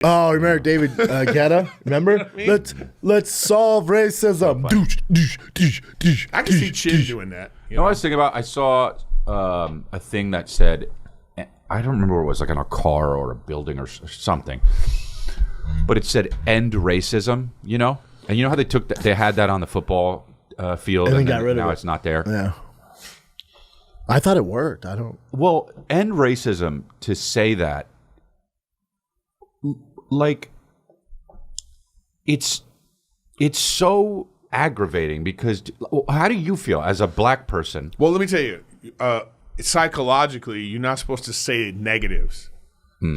Oh, remember David Guetta? Remember? I mean? Let's solve racism. I can see Chin doing that. You know what I was thinking about? I saw a thing that said, I don't remember what it was, like on a car or a building or something, but it said "end racism." You know, and you know how they had that on the football field, and then got rid of it. Now it's not there. Yeah. I thought it worked. Well, end racism, to say that, like, it's so aggravating because how do you feel as a black person? Well, let me tell you, psychologically, you're not supposed to say negatives.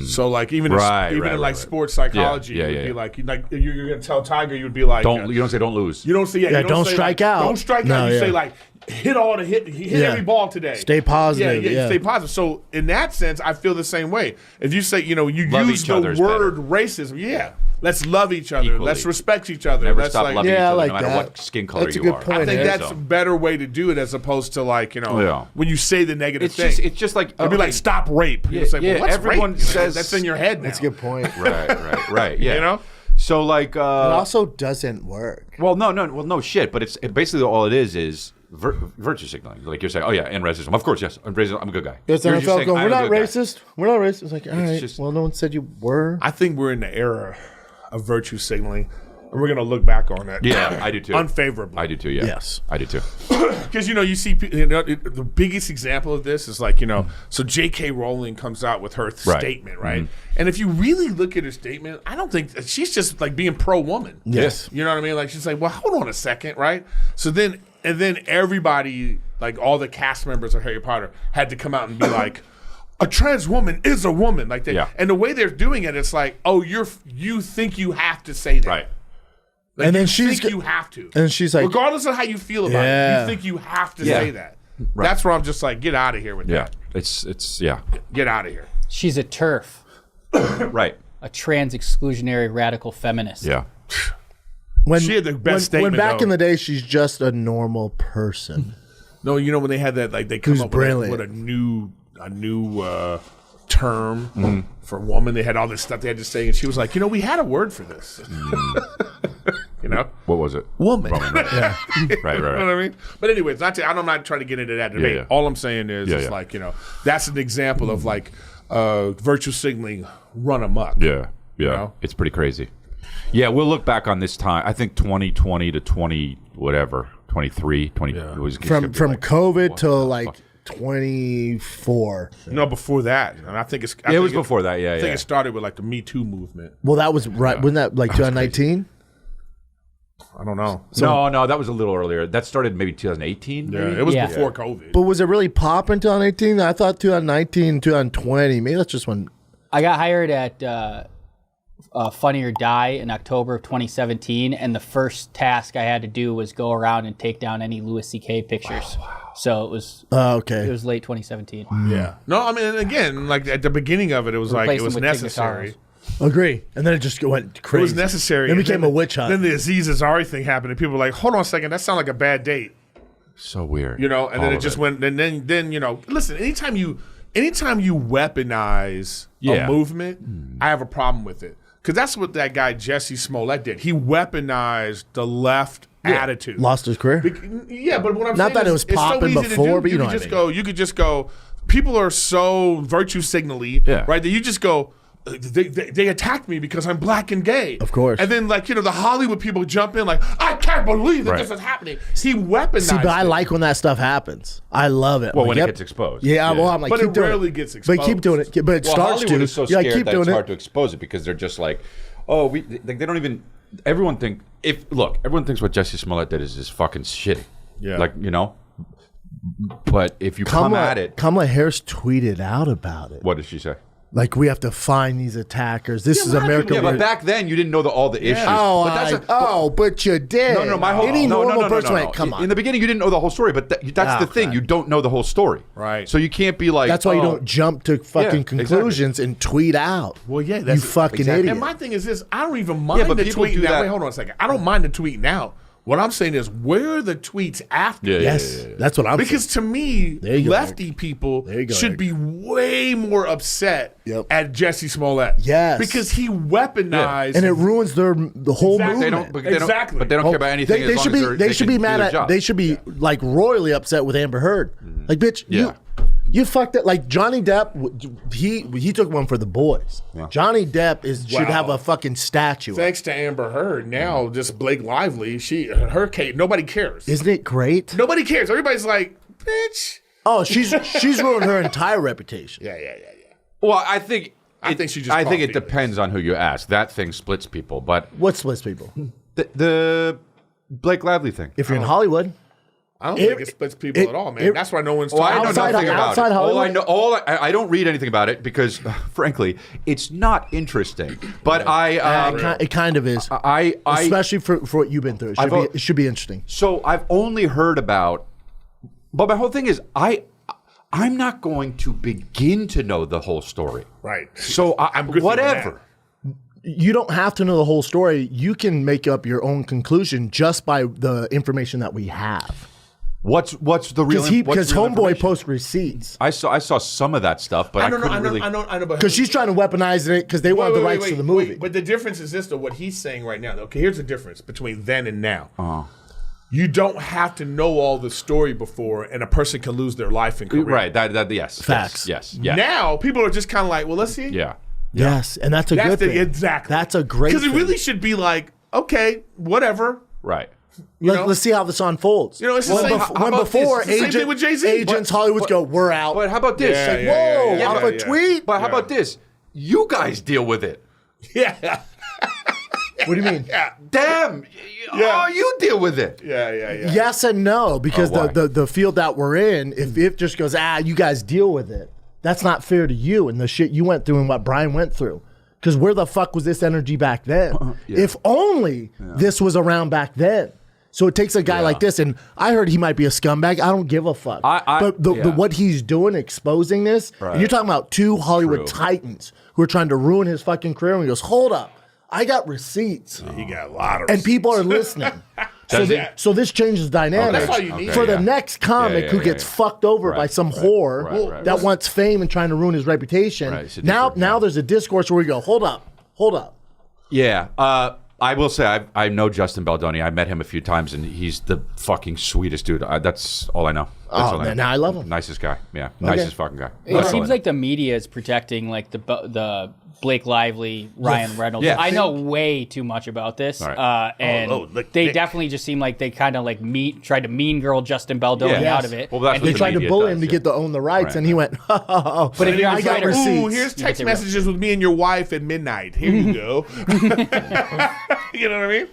So, like, even in sports psychology, you would be like you're going to tell Tiger, you would be like, you don't say don't lose. You don't say don't strike out. Don't strike out. You say like hit every ball today. Stay positive. Yeah, stay positive. So in that sense, I feel the same way. If you say, you use the word racism, let's love each other. Equally. Let's respect each other. Never let's stop loving each other, like no matter that. what skin color That's a you good are. point. I think that's a better way to do it as opposed to like, when you say the negative thing. It's just like it'd be like stop rape. You say, well, what's everyone rape? says That's in your head now. That's a good point. right. Yeah. So like, it also doesn't work. Well, no shit. But it's basically all it is virtue signaling. Like you're saying, oh yeah, and racism. Of course, yes, I'm racism. I'm a good guy. It's You're just NFL saying, going, I'm we're a not good guy. racist. We're not racist. It's like, all right. just- Well, no one said you were. I think we're in the era of virtue signaling, and we're going to look back on it. Yeah, I do too. Unfavorably. I do too. Yeah. Yes. I do too. Because, you see, the biggest example of this is like, so J.K. Rowling comes out with her statement, right? Mm-hmm. And if you really look at her statement, I don't think she's just like being pro-woman. Yes. You know what I mean? Like, she's like, well, hold on a second, right? So then everybody, like all the cast members of Harry Potter, had to come out and be like, a trans woman is a woman. Like that. Yeah. And the way they're doing it, it's like, oh, you think you have to say that. Right. Like, And then you have to. And she's like, regardless of how you feel about it, you think you have to say that. Right. That's where I'm just like, get out of here with that. It's Get out of here. She's a TERF, right. a trans exclusionary radical feminist. Yeah. She had the best statement, when back though. in the day, she's just a normal person. No, when they had that, like they come Who's up brilliant. with a new term for woman. They had all this stuff they had to say, and she was like, we had a word for this. What was it? Woman. Right. Yeah. Right. You know what I mean? But anyways, I'm not trying to get into that debate. Yeah. All I'm saying is, like, that's an example of like virtue signaling run amok. Yeah. know? It's pretty crazy. Yeah, we'll look back on this time. I think 2020 to 23, 20 was From COVID till like 24. No, before that, and I think it was before that. Yeah, I think it started with like the Me Too movement. Well, that was right. Wasn't that like 2019? I don't know. No, that was a little earlier. That started maybe 2018. Yeah, maybe? it was Yeah. before COVID. But was it really popping 2018? I thought 2019, 2020. Maybe that's just when. I got hired at Funny or Die in October of 2017, and the first task I had to do was go around and take down any Louis C.K. pictures. Wow. So it was Okay. it was late 2017. Yeah. No, I mean, again, like at the beginning of it, it was like Replace it was them with necessary. Tignotaurus. Agree. And then it just went crazy. It was necessary. It And became then- a witch hunt. Then the Aziz Ansari thing happened, and people were like, "Hold on a second, that sounds like a bad date." So weird. And All then it of just went. And then listen. Anytime you weaponize a movement, I have a problem with it because that's what that guy Jesse Smollett did. He weaponized the left attitude. Lost his career. Yeah, but what I'm Not saying that is, it was it's so popping easy to before, do. but you know what I mean. You could just go. People are so virtue signally, right? That you just go. They attacked me because I'm black and gay. Of course. And then the Hollywood people jump in like, I can't believe that this is happening. He weaponized. See, but I it. like when that stuff happens. I love it. Well, I'm when like, it gets exposed. Yeah, well, I'm like, But keep it doing rarely it. gets But keep doing it. But it starts Hollywood to. is so Yeah, scared keep that doing it's it. hard to expose it because they're just like, they don't even. Everyone everyone thinks what Jesse Smollett did is just fucking shitty. Yeah. But if you come at it, Kamala Harris tweeted out about it. what did she say? Like, we have to find these attackers. This is America. Yeah, but back then you didn't know all the issues. Oh, But but you did. my whole Any normal person no. went, come on. In the beginning, you didn't know the whole story, but that's the thing. God. You don't know the whole story, Right. So you can't be like. That's why you don't jump to fucking conclusions and tweet out. Well, you fucking idiot. And my thing is this: I don't even mind but the people tweeting do that that. way. Hold on a second. I don't mind the tweeting out. What I'm saying is, where are the tweets after? Yes, that's what I'm Because to me, There you go, lefty Eric. people There you go, should Eric. be way more upset Yep. at Jesse Smollett. Yes. Because he weaponized. and it ruins the whole Exactly. movement. They don't, but Exactly. But they don't care about anything. They as should long be. as They should can be do mad their at. job. They should be like royally upset with Amber Heard. Like, bitch, Yeah. you fucked it. Like Johnny Depp, he took one for the boys. Johnny Depp should have a fucking statue. Thanks to Amber Heard, now just Blake Lively, her case, nobody cares. Isn't it great? Nobody cares. Everybody's like, bitch. Oh, she's ruined her entire reputation. Yeah. Well, I think she just I caught think it feelings. depends on who you ask. That thing splits people, but What splits people? the Blake Lively thing. If you're in Hollywood, I don't think it splits people at all, man. That's why no one's Well, I talking know about nothing it. about outside it. Hollywood? I don't read anything about it because, frankly, it's not interesting. But it kind of is. I Especially for what you've been through. It should be interesting. So I've only heard about, but my whole thing is I'm not going to begin to know the whole story. Right. So I'm good with whatever. You don't have to know the whole story. You can make up your own conclusion just by the information that we have. What's the real? Because real Homeboy information? posts receipts. I saw some of that stuff, but I couldn't really. I know. But Because she's trying to weaponize it because they wanted the rights to the movie. But the difference is this, though. What he's saying right now. Okay, here's the difference between then and now. You don't have to know all the story before, and a person can lose their life and career. Right. That yes. Facts. Yes. Yeah. Now people are just kind of like, well, let's see. Yeah. Yes, and that's a good thing. Exactly. That's a great Because it thing. really should be like, okay, whatever. Right. Let's see how this unfolds. It's the same. how about before this? It's the same thing with Jay-Z. agents Hollywood go, we're out. But how about this? Yeah, Like, yeah, Whoa, off a tweet? But how about this? You guys deal with it. Yeah. What do you mean? Damn. Yeah. Oh, you deal with it. Yeah. Yes and no, because Oh, why? the field that we're in, if it just goes, you guys deal with it, that's not fair to you and the shit you went through and what Brian went through. Because where the fuck was this energy back then? If only this was around back then. So it takes a guy like this, and I heard he might be a scumbag. I don't give a fuck. But what he's doing, exposing this, and you're talking about two Hollywood titans who are trying to ruin his fucking career. And he goes, hold up, I got receipts. He got a lot of And people are listening. So this changes dynamics That's all you need. for the yeah. next comic who gets fucked over by some whore right. that wants fame and trying to ruin his reputation. Right, it's a Now different- there's a discourse where we go, hold up. Yeah. I will say I know Justin Baldoni. I met him a few times, and he's the fucking sweetest dude. That's all I know. That's all man, now I love him. Nicest guy. Yeah. Nicest fucking guy. It That's all I seems know. like the media is protecting like the Blake Lively, Ryan Reynolds. Yeah. I know way too much about this, Right. and look, they Nick. definitely just seem like they kind of like tried to mean girl Justin Baldoni Yeah. out of it. Well, that's And what They the tried to media bully does, him to yeah. get to own the rights, Right. and he went, but if you're on I got Twitter- receipts. Ooh, here's text it real. messages with me and your wife at midnight. Here you go. You know what I mean?